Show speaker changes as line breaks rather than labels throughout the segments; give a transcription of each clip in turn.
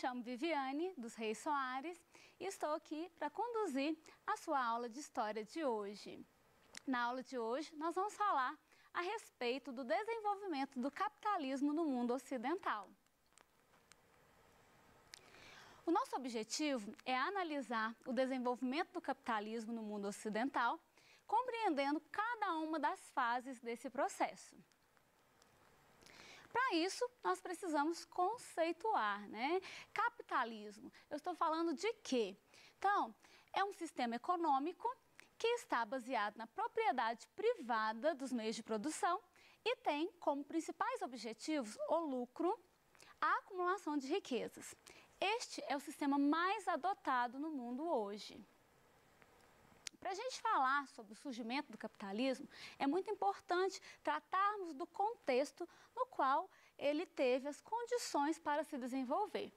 chamo Viviane dos Reis Soares e estou aqui para conduzir a sua aula de História de hoje. Na aula de hoje, nós vamos falar a respeito do desenvolvimento do capitalismo no mundo ocidental. O nosso objetivo é analisar o desenvolvimento do capitalismo no mundo ocidental, compreendendo cada uma das fases desse processo. Para isso, nós precisamos conceituar, né? Capitalismo, eu estou falando de quê? Então, é um sistema econômico que está baseado na propriedade privada dos meios de produção e tem como principais objetivos o lucro, a acumulação de riquezas. Este é o sistema mais adotado no mundo hoje. Para a gente falar sobre o surgimento do capitalismo, é muito importante tratarmos do contexto no qual ele teve as condições para se desenvolver.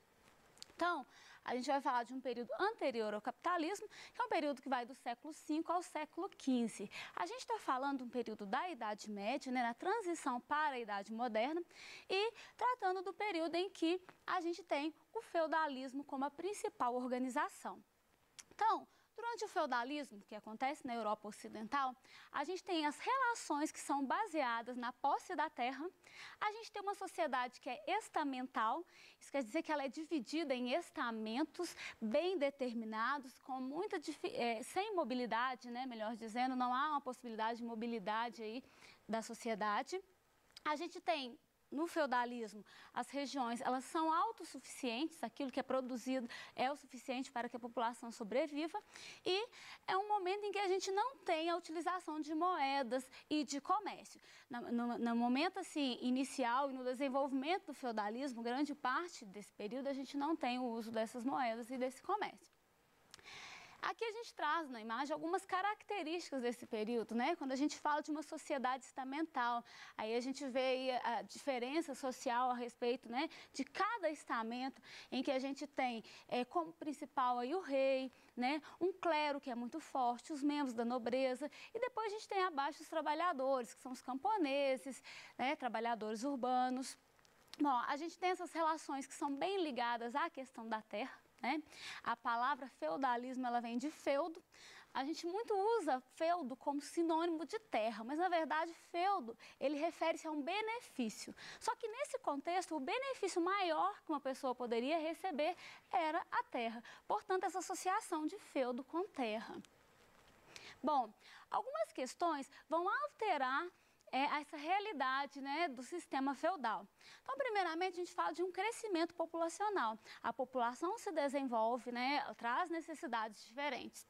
Então, a gente vai falar de um período anterior ao capitalismo, que é um período que vai do século V ao século XV. A gente está falando de um período da Idade Média, né, na transição para a Idade Moderna, e tratando do período em que a gente tem o feudalismo como a principal organização. Então, durante o feudalismo, que acontece na Europa Ocidental, a gente tem as relações que são baseadas na posse da terra, a gente tem uma sociedade que é estamental, isso quer dizer que ela é dividida em estamentos bem determinados, com muita sem mobilidade, né, melhor dizendo, não há uma possibilidade de mobilidade aí da sociedade. A gente tem no feudalismo, as regiões elas são autossuficientes, aquilo que é produzido é o suficiente para que a população sobreviva, e é um momento em que a gente não tem a utilização de moedas e de comércio. No momento assim, inicial e no desenvolvimento do feudalismo, grande parte desse período a gente não tem o uso dessas moedas e desse comércio. Aqui a gente traz na imagem algumas características desse período, né? Quando a gente fala de uma sociedade estamental, aí a gente vê aí a diferença social a respeito, né, de cada estamento, em que a gente tem como principal aí o rei, né, um clero que é muito forte, os membros da nobreza, e depois a gente tem abaixo os trabalhadores, que são os camponeses, né, trabalhadores urbanos. Bom, a gente tem essas relações que são bem ligadas à questão da terra, né? A palavra feudalismo ela vem de feudo. A gente muito usa feudo como sinônimo de terra, mas na verdade feudo ele refere-se a um benefício. Só que nesse contexto o benefício maior que uma pessoa poderia receber era a terra. Portanto, essa associação de feudo com terra. Bom, algumas questões vão alterar essa realidade, né, do sistema feudal. Então, primeiramente, a gente fala de um crescimento populacional. A população se desenvolve, né, traz necessidades diferentes.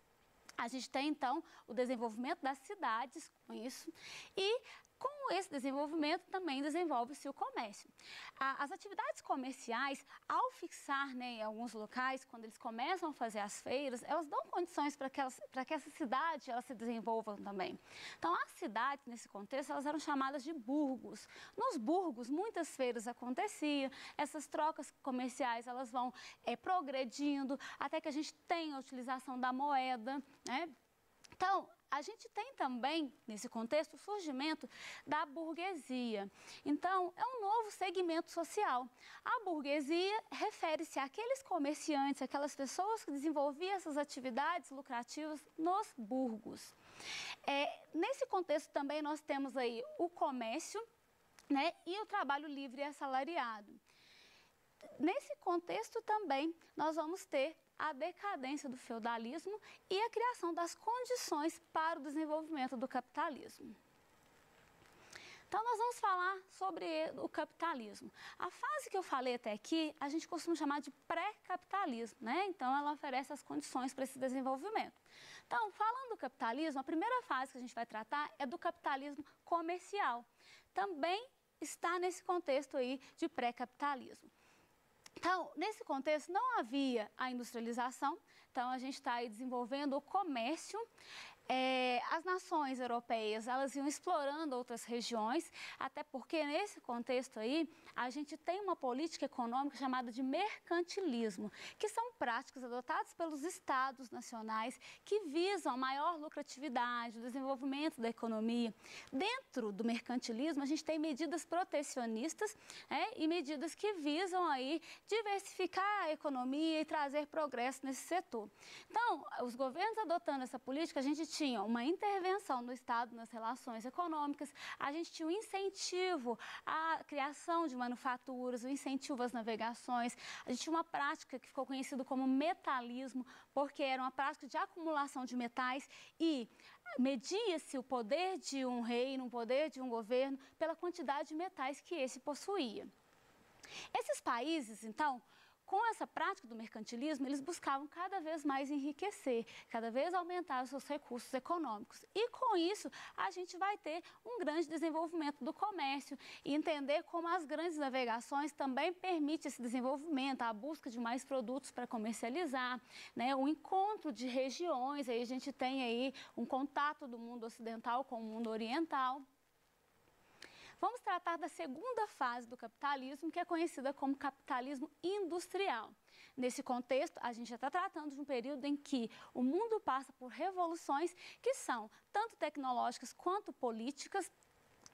A gente tem, então, o desenvolvimento das cidades com isso e com esse desenvolvimento também desenvolve-se o comércio. As atividades comerciais, ao fixar, né, em alguns locais, quando eles começam a fazer as feiras, elas dão condições para que essa cidade ela se desenvolva também. Então, as cidades, nesse contexto, elas eram chamadas de burgos. Nos burgos, muitas feiras aconteciam, essas trocas comerciais elas vão progredindo até que a gente tenha a utilização da moeda, né? Então, a gente tem também, nesse contexto, o surgimento da burguesia. Então, é um novo segmento social. A burguesia refere-se àqueles comerciantes, aquelas pessoas que desenvolviam essas atividades lucrativas nos burgos. Nesse contexto também nós temos aí o comércio, né, e o trabalho livre e assalariado. Nesse contexto também nós vamos ter a decadência do feudalismo e a criação das condições para o desenvolvimento do capitalismo. Então, nós vamos falar sobre o capitalismo. A fase que eu falei até aqui, a gente costuma chamar de pré-capitalismo, né? Então, ela oferece as condições para esse desenvolvimento. Então, falando do capitalismo, a primeira fase que a gente vai tratar é do capitalismo comercial. Também está nesse contexto aí de pré-capitalismo. Então, nesse contexto, não havia a industrialização, então a gente está aí desenvolvendo o comércio, as nações europeias, elas iam explorando outras regiões, até porque nesse contexto aí, a gente tem uma política econômica chamada de mercantilismo, que são práticas adotadas pelos estados nacionais que visam a maior lucratividade, o desenvolvimento da economia. Dentro do mercantilismo, a gente tem medidas protecionistas, e medidas que visam aí diversificar a economia e trazer progresso nesse setor. Então, os governos adotando essa política, a gente tinha uma intervenção do Estado nas relações econômicas, a gente tinha um incentivo à criação de manufaturas, um incentivo às navegações, a gente tinha uma prática que ficou conhecida como metalismo, porque era uma prática de acumulação de metais e media-se o poder de um reino, o poder de um governo, pela quantidade de metais que esse possuía. Esses países, então, com essa prática do mercantilismo, eles buscavam cada vez mais enriquecer, cada vez aumentar os seus recursos econômicos. E com isso, a gente vai ter um grande desenvolvimento do comércio e entender como as grandes navegações também permitem esse desenvolvimento, a busca de mais produtos para comercializar, né? O encontro de regiões, aí a gente tem aí um contato do mundo ocidental com o mundo oriental. Vamos tratar da segunda fase do capitalismo, que é conhecida como capitalismo industrial. Nesse contexto, a gente já está tratando de um período em que o mundo passa por revoluções que são tanto tecnológicas quanto políticas.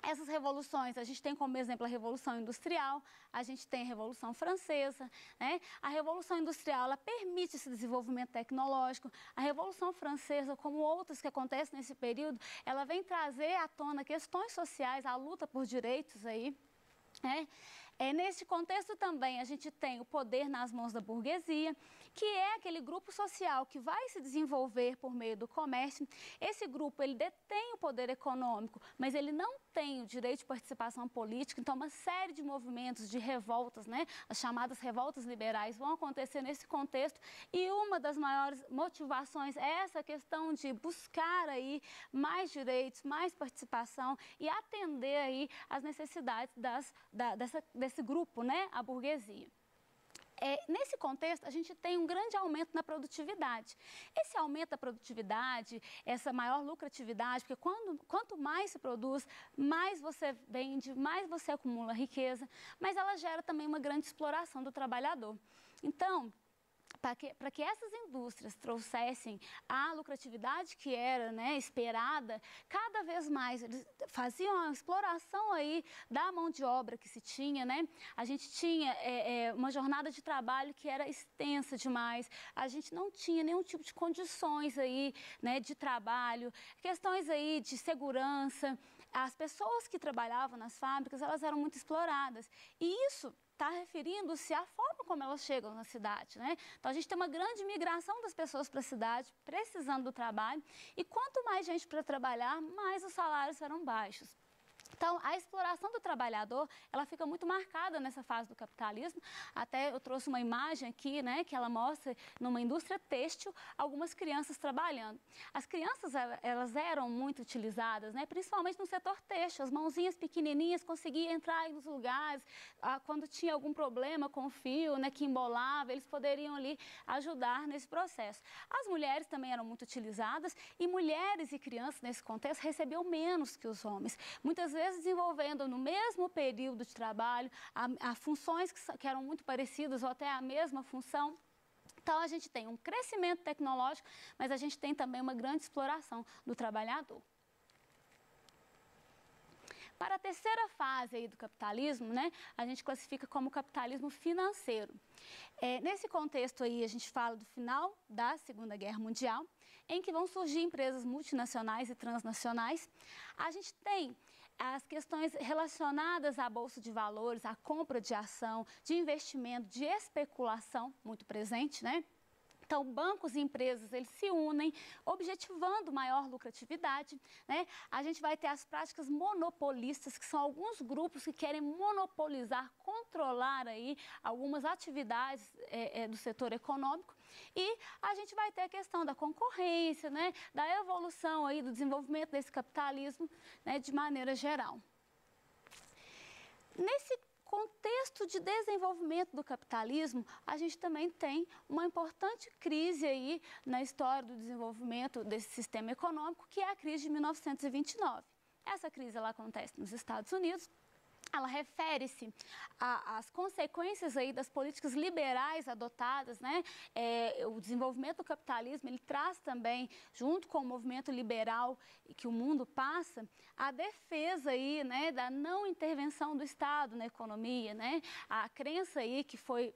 Essas revoluções, a gente tem como exemplo a Revolução Industrial, a gente tem a Revolução Francesa, né? A Revolução Industrial, ela permite esse desenvolvimento tecnológico. A Revolução Francesa, como outras que acontecem nesse período, ela vem trazer à tona questões sociais, a luta por direitos aí, né? Nesse contexto também a gente tem o poder nas mãos da burguesia, que é aquele grupo social que vai se desenvolver por meio do comércio. Esse grupo, ele detém o poder econômico, mas ele não tem o direito de participação política, então uma série de movimentos, de revoltas, né? As chamadas revoltas liberais vão acontecer nesse contexto e uma das maiores motivações é essa questão de buscar aí mais direitos, mais participação e atender aí as necessidades desse grupo, né? A burguesia. Nesse contexto, a gente tem um grande aumento na produtividade. Esse aumento da produtividade, essa maior lucratividade, porque quanto mais se produz, mais você vende, mais você acumula riqueza, mas ela gera também uma grande exploração do trabalhador. Então, para que essas indústrias trouxessem a lucratividade que era, né, esperada, cada vez mais eles faziam a exploração aí da mão de obra que se tinha, né? A gente tinha uma jornada de trabalho que era extensa demais, a gente não tinha nenhum tipo de condições aí, né, de trabalho, questões aí de segurança. As pessoas que trabalhavam nas fábricas, elas eram muito exploradas. E isso está referindo-se à forma como elas chegam na cidade, né? Então, a gente tem uma grande migração das pessoas para a cidade, precisando do trabalho. E quanto mais gente para trabalhar, mais os salários serão baixos. Então, a exploração do trabalhador, ela fica muito marcada nessa fase do capitalismo. Até eu trouxe uma imagem aqui, né, que ela mostra numa indústria têxtil algumas crianças trabalhando. As crianças, elas eram muito utilizadas, né, principalmente no setor têxtil. As mãozinhas pequenininhas conseguiam entrar nos lugares. Quando tinha algum problema com o fio, né, que embolava, eles poderiam ali ajudar nesse processo. As mulheres também eram muito utilizadas e mulheres e crianças, nesse contexto, recebiam menos que os homens. Muitas vezes desenvolvendo no mesmo período de trabalho, a funções que eram muito parecidas ou até a mesma função. Então, a gente tem um crescimento tecnológico, mas a gente tem também uma grande exploração do trabalhador. Para a terceira fase aí do capitalismo, né, a gente classifica como capitalismo financeiro. Nesse contexto aí, a gente fala do final da Segunda Guerra Mundial, em que vão surgir empresas multinacionais e transnacionais. A gente tem as questões relacionadas à bolsa de valores, à compra de ação, de investimento, de especulação, muito presente, né? Então, bancos e empresas, eles se unem, objetivando maior lucratividade, né? A gente vai ter as práticas monopolistas, que são alguns grupos que querem monopolizar, controlar aí algumas atividades do setor econômico. E a gente vai ter a questão da concorrência, né? Da evolução aí, do desenvolvimento desse capitalismo, né? De maneira geral. Nesse contexto de desenvolvimento do capitalismo, a gente também tem uma importante crise aí na história do desenvolvimento desse sistema econômico, que é a crise de 1929. Essa crise ela acontece nos Estados Unidos. Ela refere-se às consequências aí das políticas liberais adotadas, né? O desenvolvimento do capitalismo, ele traz também, junto com o movimento liberal que o mundo passa, a defesa aí, né, da não intervenção do Estado na economia, né? A crença aí que foi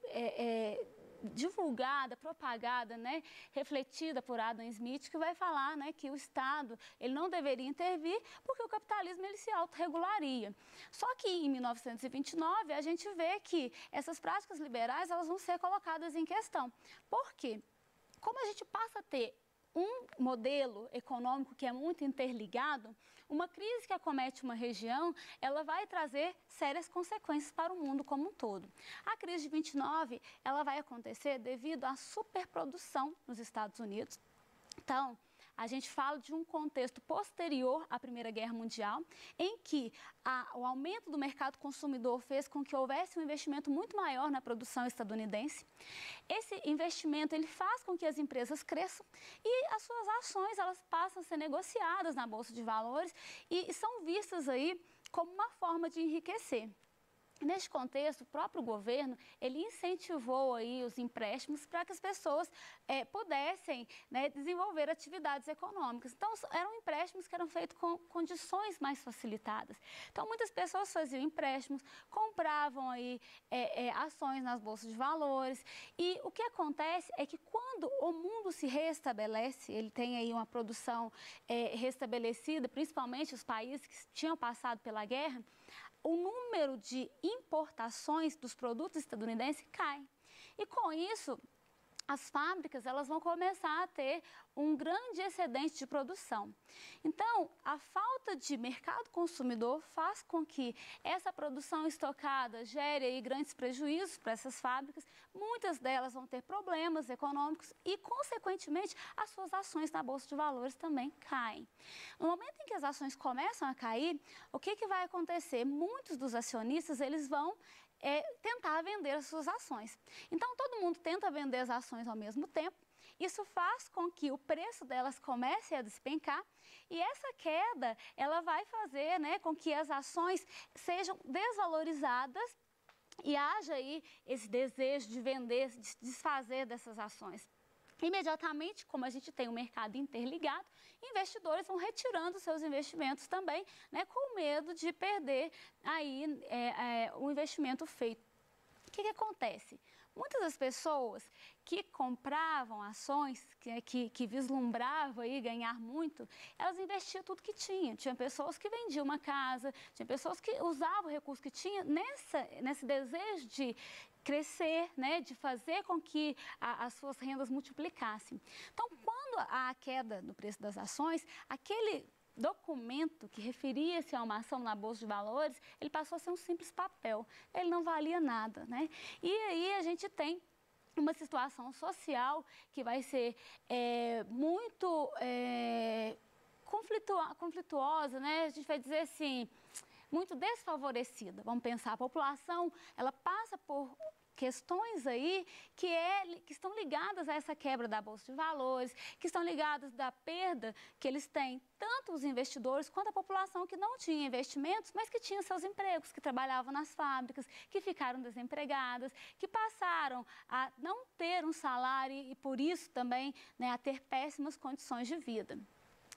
divulgada, propagada, né, refletida por Adam Smith, que vai falar, né, que o Estado ele não deveria intervir porque o capitalismo ele se autorregularia. Só que em 1929 a gente vê que essas práticas liberais elas vão ser colocadas em questão. Por quê? Como a gente passa a ter um modelo econômico que é muito interligado, uma crise que acomete uma região, ela vai trazer sérias consequências para o mundo como um todo. A crise de 29, ela vai acontecer devido à superprodução nos Estados Unidos. Então, a gente fala de um contexto posterior à Primeira Guerra Mundial, em que o aumento do mercado consumidor fez com que houvesse um investimento muito maior na produção estadunidense. Esse investimento ele faz com que as empresas cresçam e as suas ações elas passam a ser negociadas na Bolsa de Valores e são vistas aí como uma forma de enriquecer. Neste contexto, o próprio governo, ele incentivou aí os empréstimos para que as pessoas pudessem, né, desenvolver atividades econômicas. Então, eram empréstimos que eram feitos com condições mais facilitadas. Então, muitas pessoas faziam empréstimos, compravam aí ações nas bolsas de valores. E o que acontece é que quando o mundo se restabelece, ele tem aí uma produção restabelecida, principalmente os países que tinham passado pela guerra, o número de importações dos produtos estadunidenses cai. E com isso, as fábricas elas vão começar a ter um grande excedente de produção. Então, a falta de mercado consumidor faz com que essa produção estocada gere aí grandes prejuízos para essas fábricas. Muitas delas vão ter problemas econômicos e, consequentemente, as suas ações na Bolsa de Valores também caem. No momento em que as ações começam a cair, o que vai acontecer? Muitos dos acionistas eles vão tentar vender as suas ações. Então, todo mundo tenta vender as ações ao mesmo tempo. Isso faz com que o preço delas comece a despencar e essa queda, ela vai fazer, né, com que as ações sejam desvalorizadas e haja aí esse desejo de vender, de se desfazer dessas ações. Imediatamente, como a gente tem um mercado interligado, investidores vão retirando seus investimentos também, né, com medo de perder aí o investimento feito. O que acontece? Muitas das pessoas que compravam ações, que vislumbravam aí ganhar muito, elas investiam tudo que tinham. Tinha pessoas que vendiam uma casa, tinha pessoas que usavam o recurso que tinha nesse desejo de crescer, né, de fazer com que as suas rendas multiplicassem. Então, quando há a queda no preço das ações, aquele documento que referia-se a uma ação na Bolsa de Valores, ele passou a ser um simples papel, ele não valia nada, né? E aí a gente tem uma situação social que vai ser muito conflituosa, né? A gente vai dizer assim, muito desfavorecida. Vamos pensar, a população, ela passa por questões aí que estão ligadas a essa quebra da Bolsa de Valores, que estão ligadas da perda que eles têm, tanto os investidores quanto a população que não tinha investimentos, mas que tinha seus empregos, que trabalhavam nas fábricas, que ficaram desempregadas, que passaram a não ter um salário e por isso também, né, a ter péssimas condições de vida.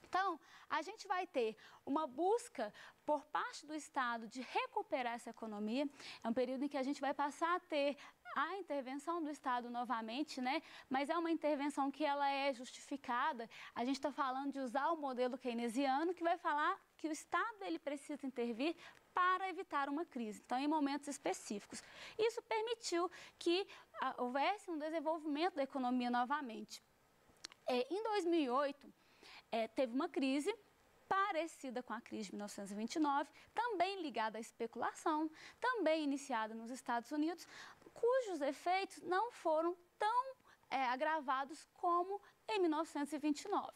Então, a gente vai ter uma busca por parte do Estado de recuperar essa economia. É um período em que a gente vai passar a ter a intervenção do Estado novamente, né? Mas é uma intervenção que ela é justificada. A gente está falando de usar o modelo keynesiano, que vai falar que o Estado ele precisa intervir para evitar uma crise, então em momentos específicos. Isso permitiu que houvesse um desenvolvimento da economia novamente. Em 2008, teve uma crise parecida com a crise de 1929, também ligada à especulação, também iniciada nos Estados Unidos, cujos efeitos não foram tão agravados como em 1929.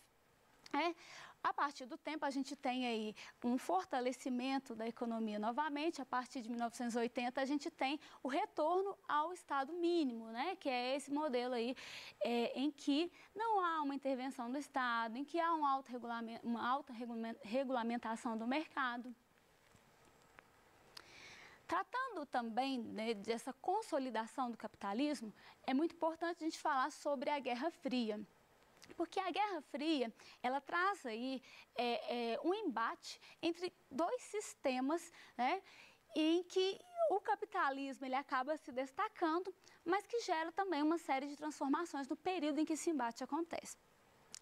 A partir do tempo, a gente tem aí um fortalecimento da economia novamente. A partir de 1980, a gente tem o retorno ao Estado mínimo, né? Que é esse modelo aí em que não há uma intervenção do Estado, em que há uma alta regulamentação do mercado. Tratando também, né, dessa consolidação do capitalismo, é muito importante a gente falar sobre a Guerra Fria. Porque a Guerra Fria, ela traz aí um embate entre dois sistemas, né, em que o capitalismo ele acaba se destacando, mas que gera também uma série de transformações no período em que esse embate acontece.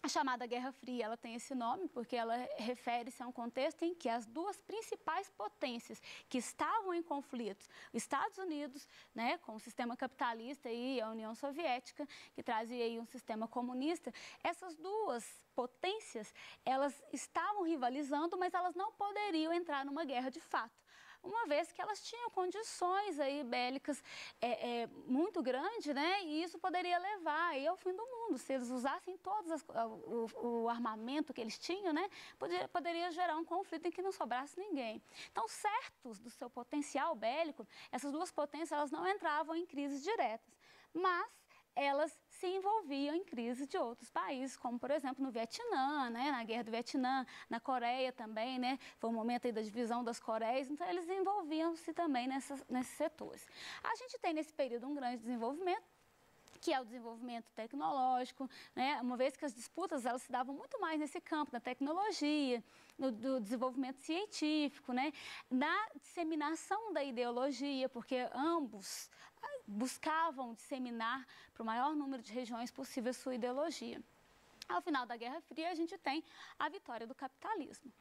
A chamada Guerra Fria, ela tem esse nome porque ela refere-se a um contexto em que as duas principais potências que estavam em conflitos, os Estados Unidos, né, com o sistema capitalista e a União Soviética, que trazia aí um sistema comunista, essas duas potências, elas estavam rivalizando, mas elas não poderiam entrar numa guerra de fato, uma vez que elas tinham condições aí bélicas muito grandes, né? E isso poderia levar aí ao fim do mundo. Se eles usassem o armamento que eles tinham, né? Poderia gerar um conflito em que não sobrasse ninguém. Então, certos do seu potencial bélico, essas duas potências elas não entravam em crises diretas, mas elas se envolviam em crises de outros países, como, por exemplo, no Vietnã, né, na Guerra do Vietnã, na Coreia também, né, foi o momento aí da divisão das Coreias, então eles envolviam-se também nesses setores. A gente tem nesse período um grande desenvolvimento, que é o desenvolvimento tecnológico, né, uma vez que as disputas elas se davam muito mais nesse campo da tecnologia, do desenvolvimento científico, né, na disseminação da ideologia, porque ambos buscavam disseminar para o maior número de regiões possível sua ideologia. Ao final da Guerra Fria, a gente tem a vitória do capitalismo.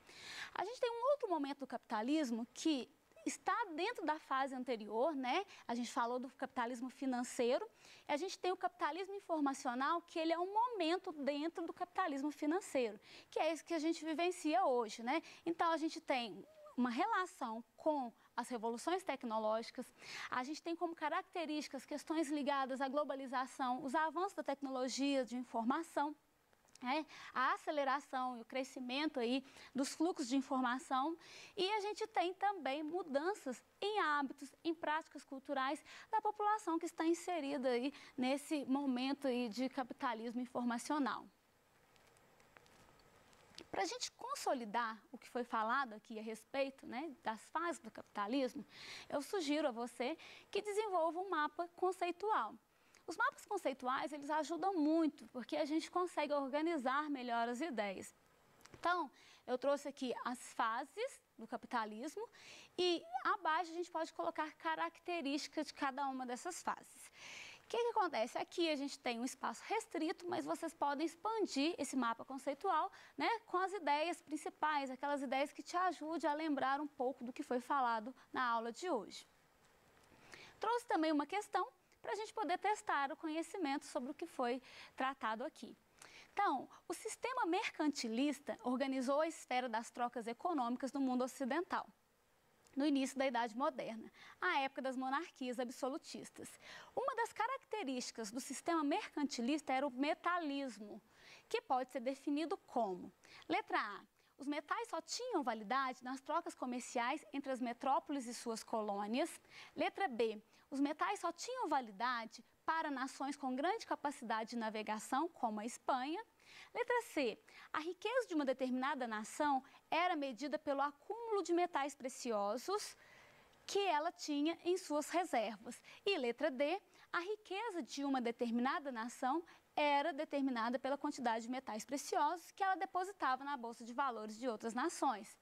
A gente tem um outro momento do capitalismo que está dentro da fase anterior, né? A gente falou do capitalismo financeiro, e a gente tem o capitalismo informacional, que ele é um momento dentro do capitalismo financeiro, que é esse que a gente vivencia hoje, né? Então, a gente tem uma relação com as revoluções tecnológicas, a gente tem como características questões ligadas à globalização, os avanços da tecnologia de informação, a aceleração e o crescimento aí dos fluxos de informação, e a gente tem também mudanças em hábitos, em práticas culturais da população que está inserida aí nesse momento aí de capitalismo informacional. Para a gente consolidar o que foi falado aqui a respeito, né, das fases do capitalismo, eu sugiro a você que desenvolva um mapa conceitual. Os mapas conceituais, eles ajudam muito, porque a gente consegue organizar melhor as ideias. Então, eu trouxe aqui as fases do capitalismo e abaixo a gente pode colocar características de cada uma dessas fases. O que acontece? Aqui a gente tem um espaço restrito, mas vocês podem expandir esse mapa conceitual, né, com as ideias principais, aquelas ideias que te ajudem a lembrar um pouco do que foi falado na aula de hoje. Trouxe também uma questão para a gente poder testar o conhecimento sobre o que foi tratado aqui. Então, o sistema mercantilista organizou a esfera das trocas econômicas no mundo ocidental, no início da Idade Moderna, a época das monarquias absolutistas. Uma das características do sistema mercantilista era o metalismo, que pode ser definido como: letra A, os metais só tinham validade nas trocas comerciais entre as metrópoles e suas colônias. Letra B, os metais só tinham validade para nações com grande capacidade de navegação, como a Espanha. Letra C, a riqueza de uma determinada nação era medida pelo acúmulo de metais preciosos que ela tinha em suas reservas. E letra D, a riqueza de uma determinada nação era determinada pela quantidade de metais preciosos que ela depositava na bolsa de valores de outras nações.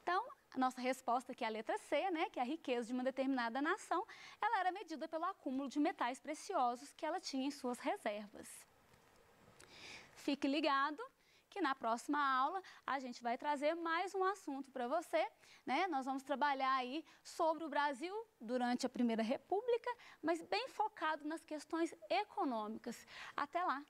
Então, a nossa resposta aqui é a letra C, né, que é a riqueza de uma determinada nação, ela era medida pelo acúmulo de metais preciosos que ela tinha em suas reservas. Fique ligado que na próxima aula a gente vai trazer mais um assunto para você, né? Nós vamos trabalhar aí sobre o Brasil durante a Primeira República, mas bem focado nas questões econômicas. Até lá!